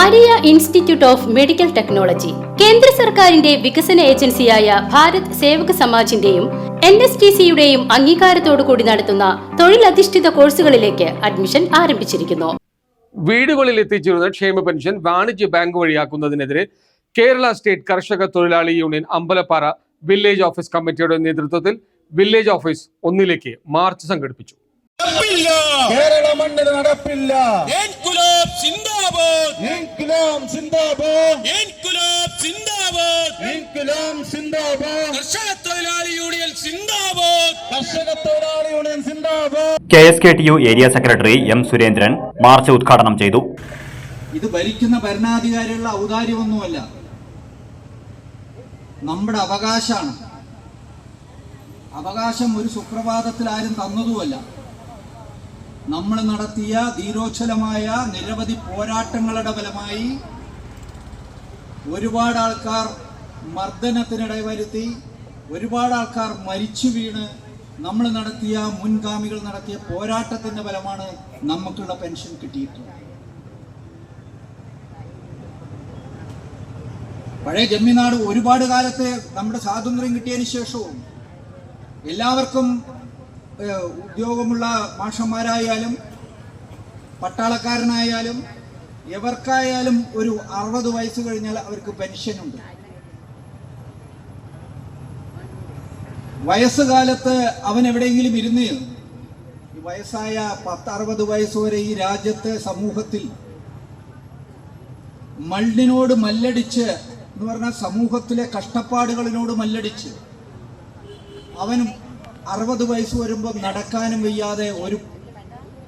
Maria institute of medical technology കേന്ദ്ര സർക്കാരിന്റെ വികസന ഏജൻസിയായ ഭാരത് സേവക് സമാജിന്റെയും NSTCയുടെയും അംഗീകാരത്തോടുകൂടി നടത്തുന്ന തൊഴിലധിഷ്ഠിത കോഴ്സുകളിലേക്ക് അഡ്മിഷൻ ആരംഭിച്ചിരിക്കുന്നു. വീടുകളിൽ എത്തിച്ചിരുന്ന ക്ഷേമ പെൻഷൻ വാണിജ്യ ബാങ്ക് വഴിയാക്കുന്നതിനെതിരെ കേരള സ്റ്റേറ്റ് കർഷക തൊഴിലാളി യൂണിയൻ അമ്പലപ്പാറ വില്ലേജ് ഓഫീസ് കമ്മിറ്റിയുടെ നേതൃത്വത്തിൽ വില്ലേജ് ഓഫീസ് 1 മാർച്ച് സംഘടിപ്പിച്ചു. കേരള മണ്ണിൽ നടപ്പില്ല. ഇൻക്ലാബ് സിന്ദാബാദ്, ഇൻക്ലാബ് സിന്ദാബാദ്, ഇൻക്ലാബ് സിന്ദാബാദ്, ഇൻക്ലാബ് സിന്ദാബാദ്, കർഷക തൊഴിലാളി യൂണിയൻ സിന്ദാബാദ്, കർഷക തൊഴിലാളി യൂണിയൻ സിന്ദാബാദ്. KSKTU area secretary M. Surendran March ഉദ്ഘാടനം ചെയ്തു. ഇത് ഭരിക്കുന്ന ഭരണാധികാരികളുടെ ഔദാര്യമൊന്നുമല്ല, നമ്മുടെ അവകാശമാണ്. അവകാശം ഒരു സുപ്രഭാതത്തിൽ ആരും തന്നതുമല്ല. നമ്മൾ നടത്തിയ ധീരോജ്വലമായ നിരവധി പോരാട്ടങ്ങളുടെ ഫലമായി ഒരുപാട് ആൾക്കാർ മർദ്ദനത്തിനിട വരുത്തി, ഒരുപാട് ആൾക്കാർ മരിച്ചു വീണ് നമ്മൾ നടത്തിയ മുൻഗാമികൾ നടത്തിയ പോരാട്ടത്തിന്റെ ഫലമാണ് നമുക്കുള്ള പെൻഷൻ കിട്ടിയിട്ടുള്ളത്. പഴയ ജന്മിനാട് ഒരുപാട് കാലത്തെ നമ്മുടെ സ്വാതന്ത്ര്യം കിട്ടിയതിന് ശേഷവും എല്ലാവർക്കും ഉദ്യോഗമുള്ള മാഷന്മാരായാലും പട്ടാളക്കാരനായാലും എവർക്കായാലും ഒരു 60 വയസ്സ് കഴിഞ്ഞാൽ അവർക്ക് പെൻഷനുണ്ട്. വയസ്സുകാലത്ത് അവൻ എവിടെയെങ്കിലും ഇരുന്ന് വയസ്സായ 10-60 വയസ്സ് വരെ ഈ രാജ്യത്തെ സമൂഹത്തിൽ മണ്ണിനോട് മല്ലടിച്ച് എന്ന് പറഞ്ഞാൽ സമൂഹത്തിലെ കഷ്ടപ്പാടുകളിനോട് മല്ലടിച്ച് അവനും 60 വയസ്സ് വരുമ്പോൾ നടക്കാനും വയ്യാതെ ഒരു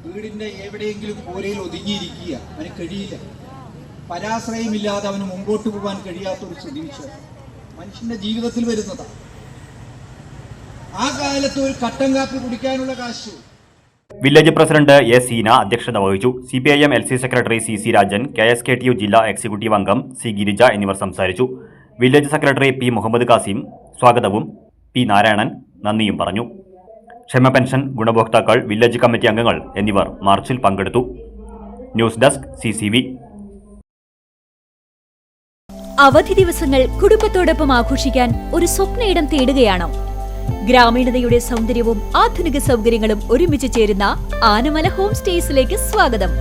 വീടിൻ്റെ എവിടെയെങ്കിലും കൂരയിൽ ഒതുങ്ങിയിരിക്കുക അവന് കഴിയില്ല. പരാശ്രയമില്ലാതെ അവന് മുമ്പോട്ട് പോകാൻ കഴിയാത്തൊരു സ്ഥിതിവിശേഷം മനുഷ്യന്റെ ജീവിതത്തിൽ വരുന്നതാണ്. ആ കാലത്ത് ഒരു കട്ടൻ കാപ്പി കുടിക്കാനുള്ള കാശ്. Village president A. സീന അധ്യക്ഷത വഹിച്ചു. CPIM LC secretary CC Rajan, KSKTU ജില്ലാ എക്സിക്യൂട്ടീവ് അംഗം C. ഗിരിജ എന്നിവർ സംസാരിച്ചു. Village secretary P. Muhammad Kasim സ്വാഗതവും P. നാരായണൻ നന്ദിയും പറഞ്ഞു. ക്ഷേമ പെൻഷൻ ഗുണഭോക്താക്കൾ, വില്ലേജ് കമ്മിറ്റി അംഗങ്ങൾ എന്നിവർ മാർച്ചിൽ പങ്കെടുത്തു. News desk CCV. അവധി ദിവസങ്ങൾ കുടുംബത്തോടൊപ്പം ആഘോഷിക്കാൻ ഒരു സ്വപ്ന ഇടം തേടുകയാണോ? ഗ്രാമീണതയുടെ സൗന്ദര്യവും ആധുനിക സൗകര്യങ്ങളും ഒരുമിച്ച് ചേരുന്ന ആനമല ഹോം സ്റ്റേസിലേക്ക് സ്വാഗതം.